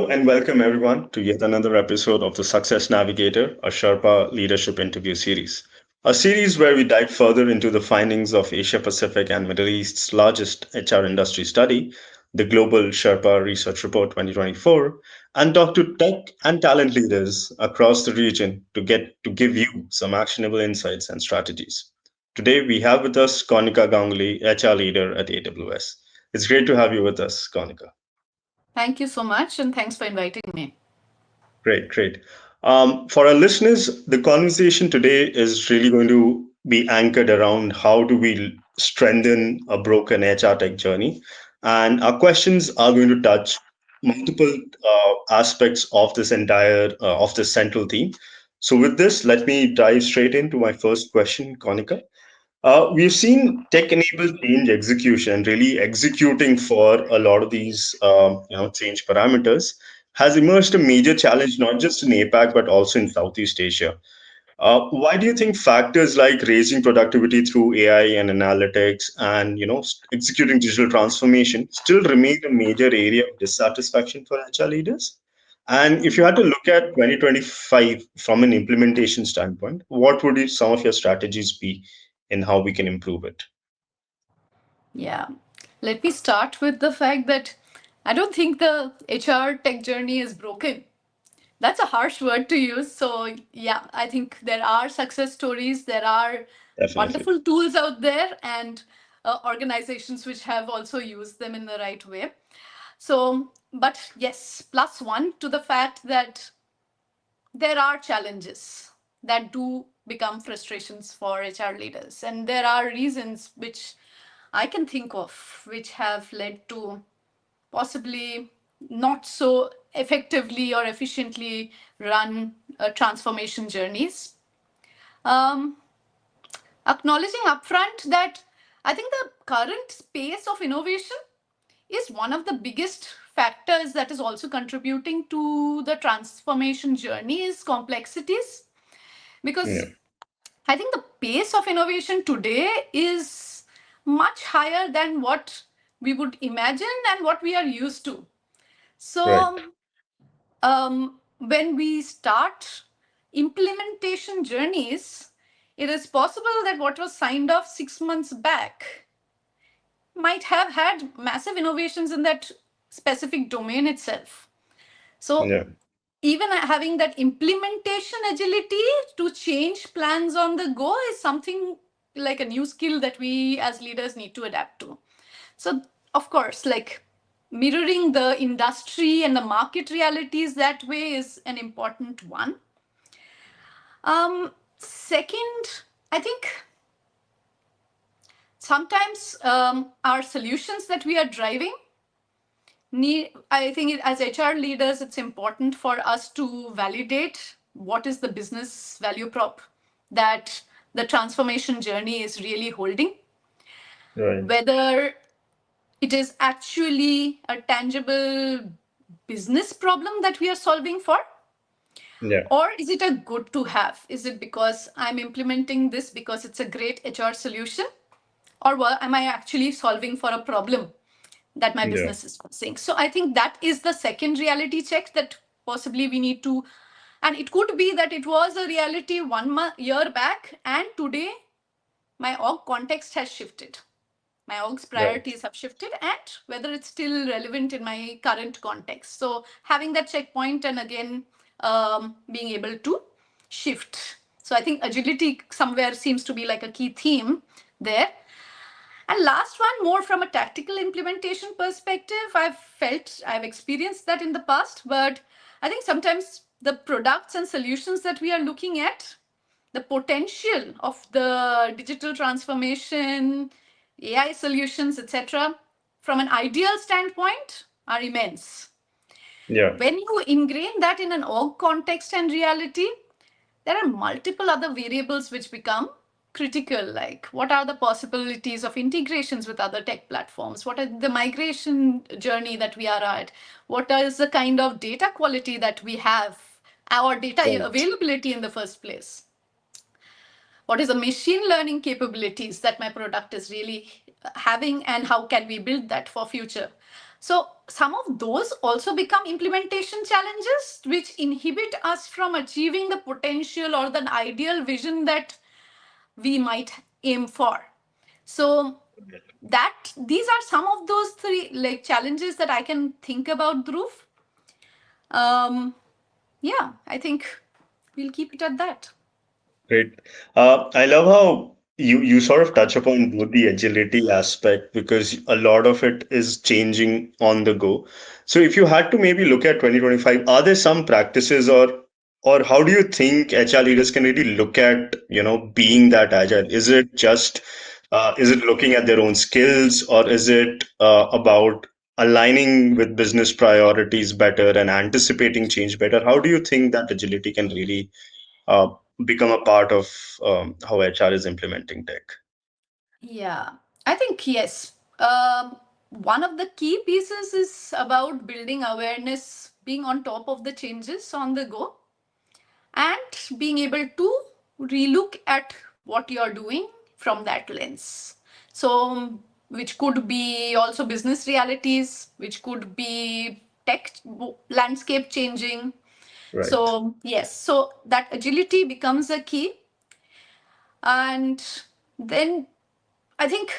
Hello and welcome everyone to yet another episode of the Success Navigator, a SHRPA leadership interview series. A series where we dive further into the findings of Asia Pacific and Middle East's largest HR industry study, the Global SHRPA Research Report 2024, and talk to tech and talent leaders across the region to give you some actionable insights and strategies. Today we have with us Kornica Ganguly, HR leader at AWS. It's great to have you with us, Kornica. Thank you so much, and thanks for inviting me. Great, great. For our listeners, the conversation today is really going to be anchored around how do we strengthen a broken HR tech journey. And our questions are going to touch multiple aspects of this of this central theme. So with this, let me dive straight into my first question, Konika. We've seen tech-enabled change execution, really executing for a lot of these, change parameters, has emerged a major challenge not just in APAC but also in Southeast Asia. Why do you think factors like raising productivity through AI and analytics, and executing digital transformation still remain a major area of dissatisfaction for HR leaders? And if you had to look at 2025 from an implementation standpoint, what would some of your strategies be in how we can improve it? Yeah. Let me start with the fact that I don't think the HR tech journey is broken. That's a harsh word to use. So, yeah, I think there are success stories, there are Definitely. wonderful tools out there, and organizations which have also used them in the right way. So, but yes, plus one to the fact that there are challenges that do become frustrations for HR leaders. And there are reasons which I can think of which have led to possibly not so effectively or efficiently run transformation journeys. Um, Acknowledging upfront that I think the current space of innovation is one of the biggest factors that is also contributing to the transformation journey's complexities, Yeah, because I think the pace of innovation today is much higher than what we would imagine and what we are used to. right. So, when we start implementation journeys, it is possible that what was signed off 6 months back might have had massive innovations in that specific domain itself. So, Yeah, even having that implementation agility to change plans on the go is something like a new skill that we as leaders need to adapt to. So, of course, like mirroring the industry and the market realities that way is an important one. Second, I think sometimes our solutions that we are driving I think as HR leaders, it's important for us to validate what is the business value prop that the transformation journey is really holding, right. whether it is actually a tangible business problem that we are solving for, Yeah, or is it a good to have? Is it because I'm implementing this because it's a great HR solution, or am I actually solving for a problem that my yeah, business is facing? So I think that is the second reality check that possibly we need to, and it could be that it was a reality 1 year back, and today my org context has shifted. My org's right. priorities have shifted, and whether it's still relevant in my current context. So having that checkpoint and again being able to shift. So I think agility somewhere seems to be like a key theme there. And last one, more from a tactical implementation perspective, I've experienced that in the past, but I think sometimes the products and solutions that we are looking at, the potential of the digital transformation, AI solutions, etc., from an ideal standpoint, are immense. Yeah, When you ingrain that in an org context and reality, there are multiple other variables which become critical, like what are the possibilities of integrations with other tech platforms, what are the migration journey that we are at, what is the kind of data quality that we have, our data right. availability in the first place, what is the machine learning capabilities that my product is really having, and how can we build that for future. So some of those also become implementation challenges, which inhibit us from achieving the potential or the ideal vision that we might aim for. So that these are some of those three like challenges that I can think about, Dhruv. Yeah, I think we'll keep it at that. Great. I love how you sort of touch upon both the agility aspect because a lot of it is changing on the go. So if you had to maybe look at 2025, are there some practices or how do you think HR leaders can really look at, being that agile? Is it looking at their own skills or is it about aligning with business priorities better and anticipating change better? How do you think that agility can really uh, become a part of how HR is implementing tech? Yeah, I think yes. One of the key pieces is about building awareness, being on top of the changes on the go, and being able to relook at what you're doing from that lens. So, which could be also business realities, which could be tech landscape changing. Right. So, yes, so that agility becomes a key. And then I think,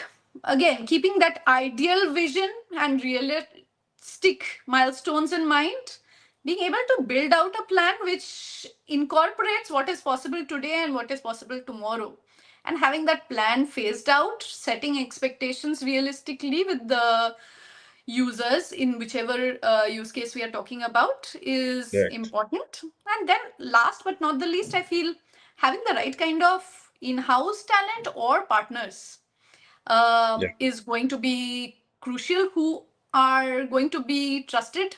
again, keeping that ideal vision and realistic milestones in mind, being able to build out a plan which incorporates what is possible today and what is possible tomorrow. And having that plan phased out, setting expectations realistically with the users in whichever use case we are talking about is Right. important. And then, last but not the least, I feel having the right kind of in house talent or partners Yeah. is going to be crucial, who are going to be trusted,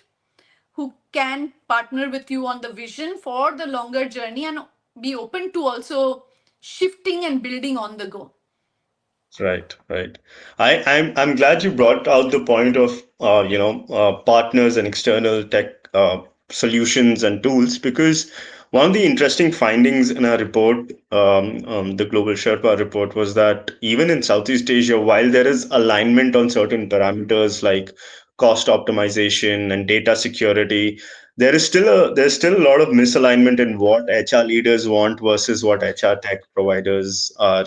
who can partner with you on the vision for the longer journey and be open to also shifting and building on the go. Right, right. I'm glad you brought out the point of partners and external tech solutions and tools because one of the interesting findings in our report, the Global Sherpa report, was that even in Southeast Asia, while there is alignment on certain parameters like cost optimization and data security, there's still a lot of misalignment in what HR leaders want versus what HR tech providers are,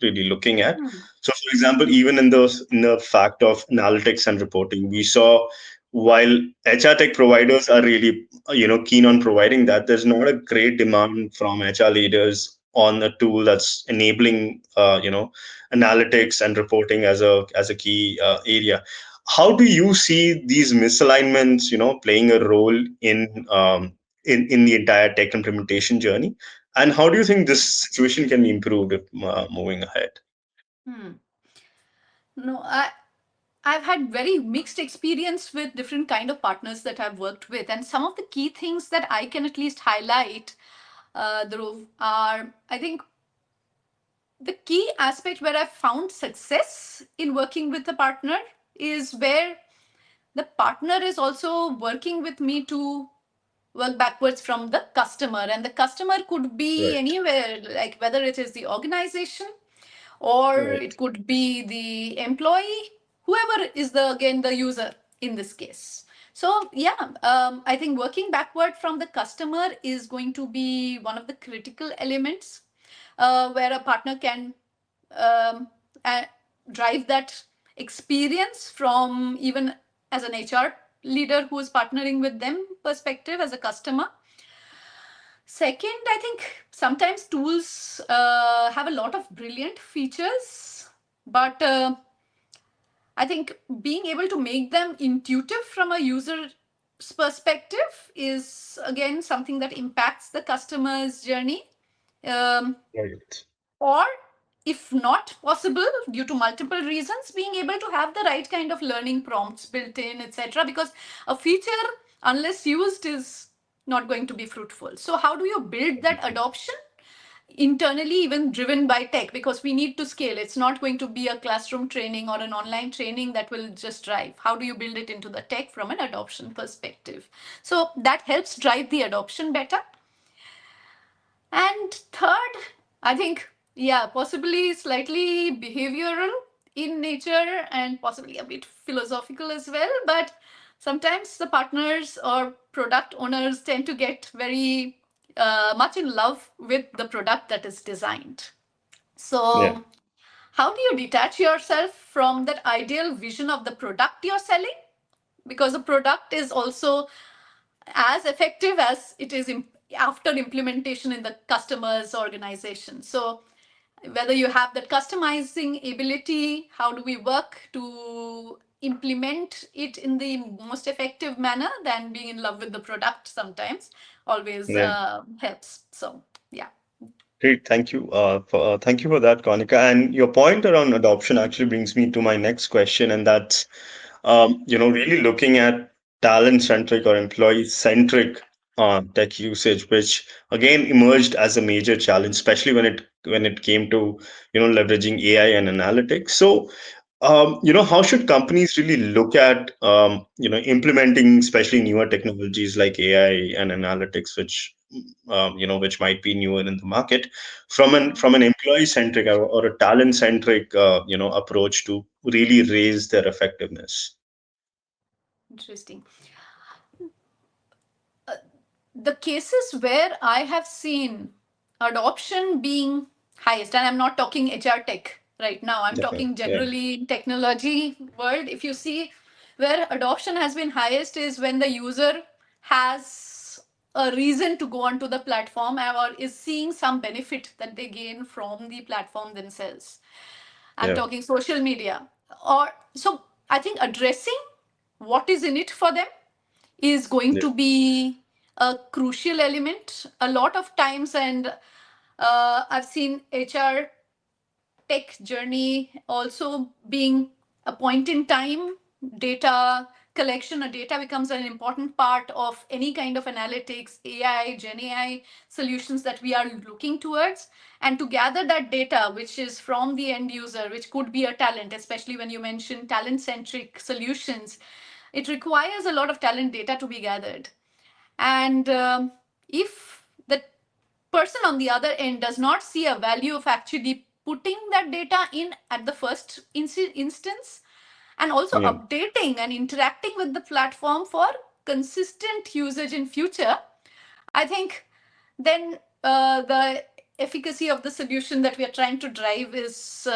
really looking at. Hmm. So, for example, even in the fact of analytics and reporting, we saw while HR tech providers are really keen on providing that, there's not a great demand from HR leaders on a tool that's enabling analytics and reporting as a key area. How do you see these misalignments playing a role in the entire tech implementation journey? And how do you think this situation can be improved moving ahead? Hmm. No, I've had very mixed experience with different kind of partners that I've worked with, and some of the key things that I can at least highlight, Dhruv, are I think the key aspect where I've found success in working with a partner is where the partner is also working with me to work backwards from the customer, and the customer could be Right. anywhere, like whether it is the organization or Right. it could be the employee, whoever is the again the user in this case. So yeah, I think working backward from the customer is going to be one of the critical elements where a partner can um, uh, drive that experience from even as an HR leader who is partnering with them perspective as a customer. Second, I think sometimes tools have a lot of brilliant features, but I think being able to make them intuitive from a user's perspective is again something that impacts the customer's journey. Um, Right. or if not possible due to multiple reasons, being able to have the right kind of learning prompts built in, etc., because a feature unless used is not going to be fruitful. So how do you build that adoption internally, even driven by tech, because we need to scale? It's not going to be a classroom training or an online training that will just drive. How do you build it into the tech from an adoption perspective? So that helps drive the adoption better. And third, I think, yeah, possibly slightly behavioral. in nature and possibly a bit philosophical as well, but sometimes the partners or product owners tend to get very much in love with the product that is designed. Yeah. So, how do you detach yourself from that ideal vision of the product you're selling? Because the product is also as effective as it is after implementation in the customer's organization. So, whether you have that customizing ability, how do we work to implement it in the most effective manner than being in love with the product sometimes always Yeah. helps. So, yeah. Great. Thank you for that, Konika. And your point around adoption actually brings me to my next question, and that's really looking at talent-centric or employee-centric tech usage, which again emerged as a major challenge, especially when it came to leveraging AI and analytics. So, how should companies really look at implementing especially newer technologies like AI and analytics, which might be newer in the market, from an employee-centric or a talent-centric approach to really raise their effectiveness. Interesting. The cases where I have seen adoption being highest, and I'm not talking HR tech right now, I'm Definitely. talking Yeah. generally technology world. If you see where adoption has been highest is when the user has a reason to go onto the platform or is seeing some benefit that they gain from the platform themselves. I'm Yeah. talking social media. Or so I think addressing what is in it for them is going Yeah. to be a crucial element a lot of times. And I've seen HR tech journey also being a point in time data collection or data becomes an important part of any kind of analytics, AI, gen AI solutions that we are looking towards. And to gather that data which is from the end user, which could be a talent, especially when you mention talent centric solutions, it requires a lot of talent data to be gathered. And if the person on the other end does not see a value of actually putting that data in at the first instance, and also Yeah. updating and interacting with the platform for consistent usage in future, I think then the efficacy of the solution that we are trying to drive is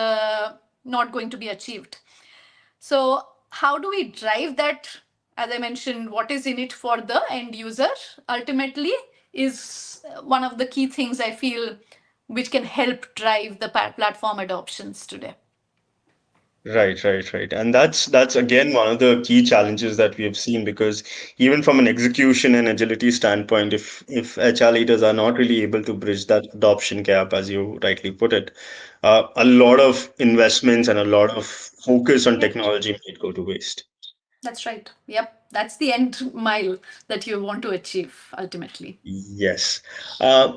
not going to be achieved. So, how do we drive that? As I mentioned, what is in it for the end user ultimately is one of the key things I feel which can help drive the platform adoptions today. Right, right, right. And that's again one of the key challenges that we have seen, because even from an execution and agility standpoint, if HR leaders are not really able to bridge that adoption gap, as you rightly put it, a lot of investments and a lot of focus on Yep, technology might go to waste. that's right. Yep, that's the end mile that you want to achieve ultimately. Yes.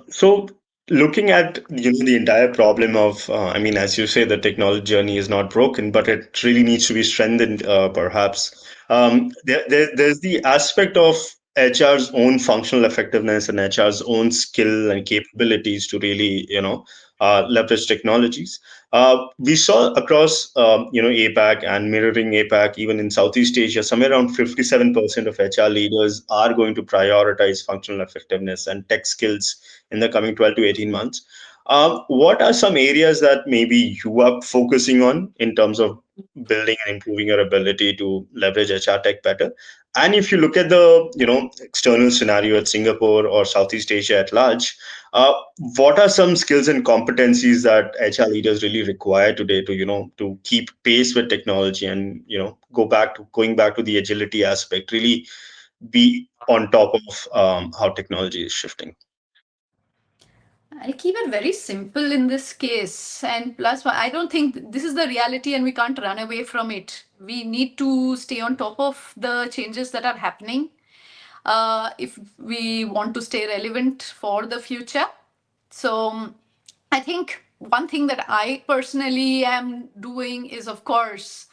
So looking at the entire problem of, I mean, as you say, the technology journey is not broken, but it really needs to be strengthened, perhaps. There's the aspect of HR's own functional effectiveness and HR's own skill and capabilities to really, leverage technologies. We saw across, APAC and mirroring APAC, even in Southeast Asia, somewhere around 57% of HR leaders are going to prioritize functional effectiveness and tech skills in the coming 12 to 18 months. What are some areas that maybe you are focusing on in terms of building and improving your ability to leverage HR tech better? And if you look at the external scenario at Singapore or Southeast Asia at large, uh, what are some skills and competencies that HR leaders really require today to to keep pace with technology and going back to the agility aspect, really be on top of how technology is shifting? I'll keep it very simple in this case. And plus, I don't think this is the reality and we can't run away from it. We need to stay on top of the changes that are happening if we want to stay relevant for the future. So, I think one thing that I personally am doing is, of course,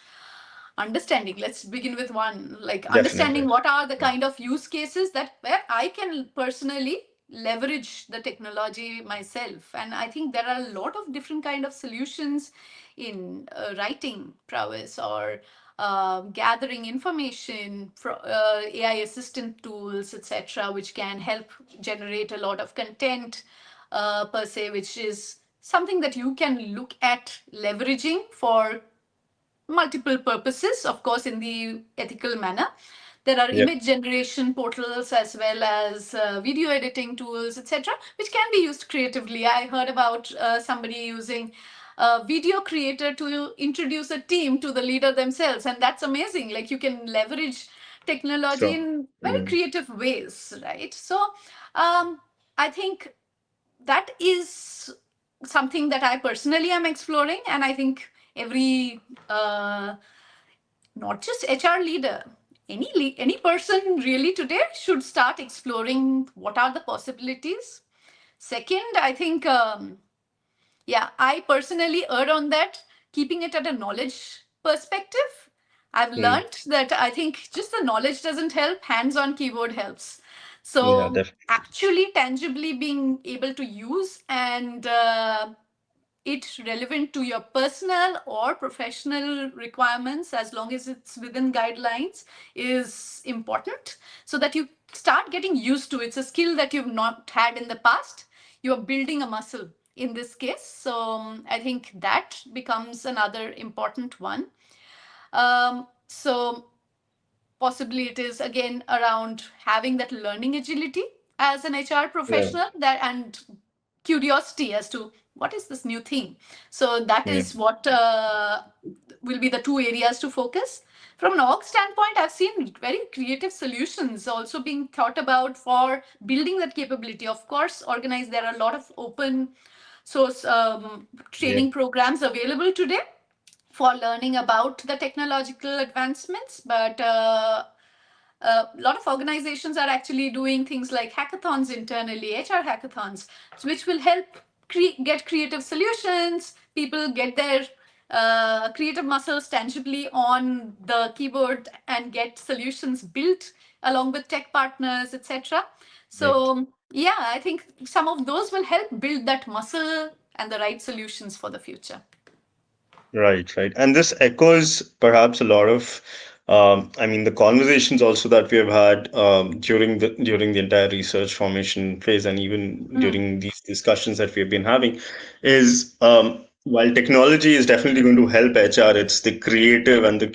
understanding. Let's begin with one, like understanding Definitely. what are the kind of use cases that where I can personally leverage the technology myself. And I think there are a lot of different kind of solutions in writing prowess or gathering information from AI assistant tools, etc., which can help generate a lot of content per se, which is something that you can look at leveraging for multiple purposes, of course, in the ethical manner. There are Yeah. image generation portals as well as video editing tools, etc., which can be used creatively. I heard about somebody using a video creator to introduce a team to the leader themselves, and that's amazing. Like you can leverage technology Sure. in very Mm. creative ways, right? So I think that is something that I personally am exploring, and I think every not just HR leader, any person really today should start exploring what are the possibilities. Second, I think yeah, I personally err on that, keeping it at a knowledge perspective. I've Mm. learned that I think just the knowledge doesn't help, hands on keyboard helps. Yeah, So, definitely. actually, tangibly being able to use and it relevant to your personal or professional requirements as long as it's within guidelines is important so that you start getting used to it. It's a skill that you've not had in the past. You're building a muscle in this case. So I think that becomes another important one. So possibly it is again around having that learning agility as an HR Yeah. professional, that and curiosity as to what is this new thing. So that Yeah. is what will be the two areas to focus. From an org standpoint, I've seen very creative solutions also being thought about for building that capability. Of course, organized, there are a lot of open source Yeah. training programs available today for learning about the technological advancements, but a lot of organizations are actually doing things like hackathons internally, HR hackathons, which will help get creative solutions. People get their creative muscles tangibly on the keyboard and get solutions built along with tech partners, etc. Right. So, yeah, I think some of those will help build that muscle and the right solutions for the future. Right, right. And this echoes perhaps a lot of, I mean, the conversations also that we have had during the entire research formation phase, and even Mm, during these discussions that we have been having, is while technology is definitely going to help HR, it's the creative and the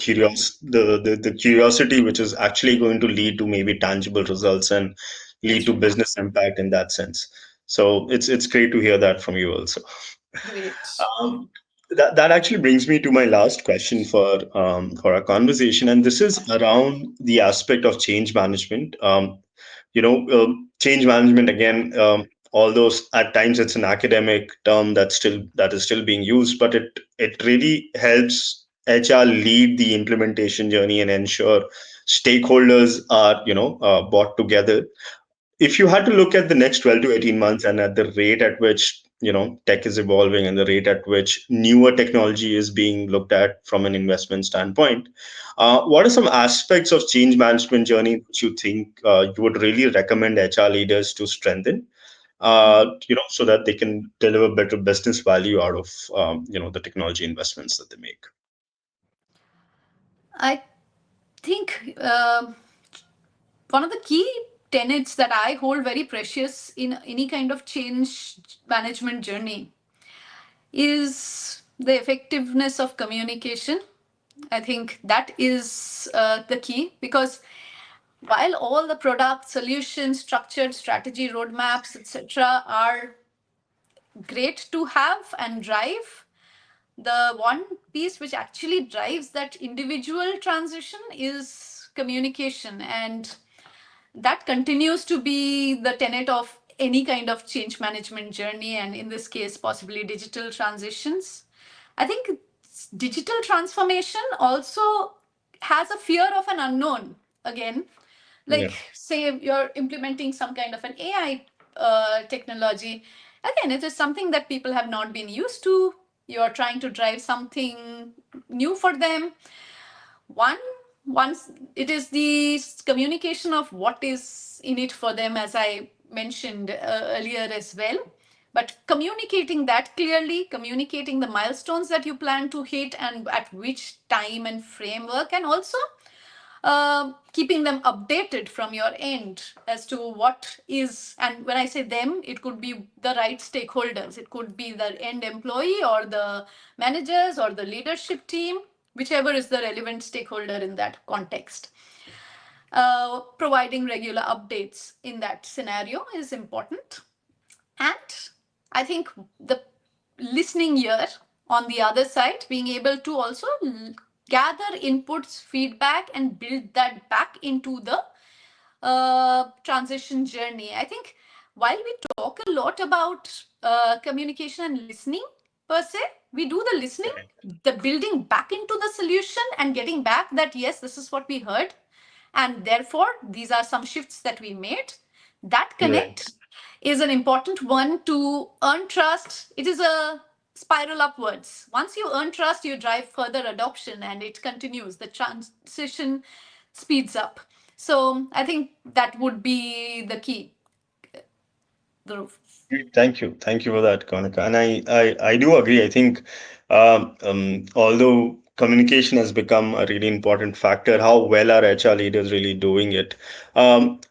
curiosity which is actually going to lead to maybe tangible results and lead that's to right. business impact in that sense. So it's great to hear that from you also. Great. Um, that actually brings me to my last question for our conversation, and this is around the aspect of change management. Change management again. Although at times it's an academic term that is still being used, but it really helps HR lead the implementation journey and ensure stakeholders are brought together. If you had to look at the next 12 to 18 months and at the rate at which tech is evolving and the rate at which newer technology is being looked at from an investment standpoint, what are some aspects of change management journey which you think you would really recommend HR leaders to strengthen, so that they can deliver better business value out of the technology investments that they make? I think one of the key tenets that I hold very precious in any kind of change management journey is the effectiveness of communication. I think that is the key because while all the product solutions, structured strategy, roadmaps, etc., are great to have and drive, the one piece which actually drives that individual transition is communication, and that continues to be the tenet of any kind of change management journey, and in this case possibly digital transitions. I think digital transformation also has a fear of an unknown again. Yeah. Like say you're implementing some kind of an AI technology, again it is something that people have not been used to. You're trying to drive something new for them. One, once it is the communication of what is in it for them, as I mentioned earlier as well. But communicating that clearly, communicating the milestones that you plan to hit and at which time and framework, and also keeping them updated from your end as to what is, and when I say them, it could be the right stakeholders, it could be the end employee or the managers or the leadership team, whichever is the relevant stakeholder in that context. Providing regular updates in that scenario is important. And I think the listening ear on the other side, being able to also gather inputs, feedback, and build that back into the transition journey. I think while we talk a lot about communication and listening per se, we do the listening, the building back into the solution, and getting back that, yes, this is what we heard. And therefore, these are some shifts that we made. That Right. connect is an important one to earn trust. It is a spiral upwards. Once you earn trust, you drive further adoption and it continues. The transition speeds up. So I think that would be the key, Dhruv. Thank you for that, Konika. And I do agree. I think although communication has become a really important factor, how well are HR leaders really doing it?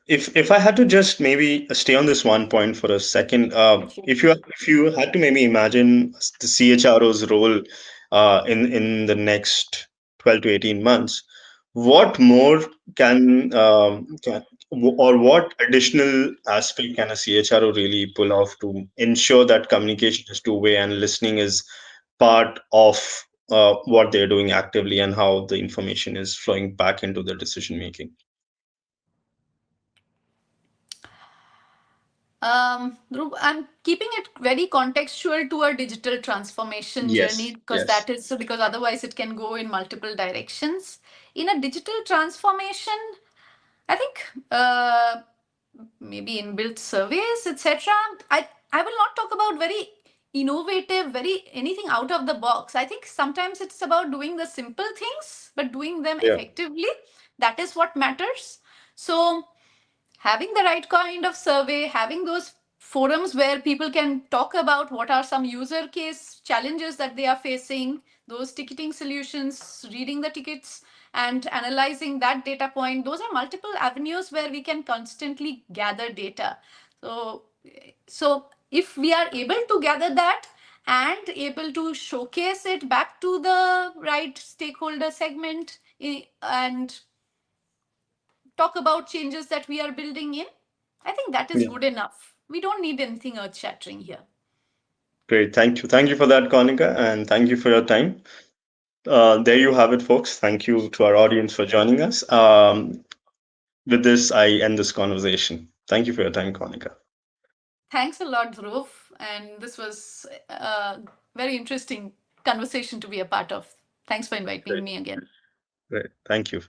If I had to just maybe stay on this one point for a second, if you had to maybe imagine the CHRO's role in the next 12 to 18 months, what more can or what additional aspect can a CHRO really pull off to ensure that communication is two-way and listening is part of what they're doing actively and how the information is flowing back into the decision making? Dhruv, I'm keeping it very contextual to a digital transformation journey Yes, because yes. that is so, because otherwise it can go in multiple directions. In a digital transformation, I think maybe inbuilt surveys, etc. I will not talk about very innovative, very anything out of the box. I think sometimes it's about doing the simple things, but doing them Yeah. effectively. That is what matters. So having the right kind of survey, having those forums where people can talk about what are some user case challenges that they are facing, those ticketing solutions, reading the tickets and analyzing that data point. Those are multiple avenues where we can constantly gather data. So, so if we are able to gather that and able to showcase it back to the right stakeholder segment and talk about changes that we are building in, I think that is Yeah. good enough. We don't need anything earth shattering here. Great. Thank you. Thank you for that, Konika, and thank you for your time. There you have it, folks. Thank you to our audience for joining us. With this, I end this conversation. Thank you for your time, Konika. Thanks a lot, Dhruv. And this was a very interesting conversation to be a part of. Thanks for inviting Great. me again. Great. Thank you.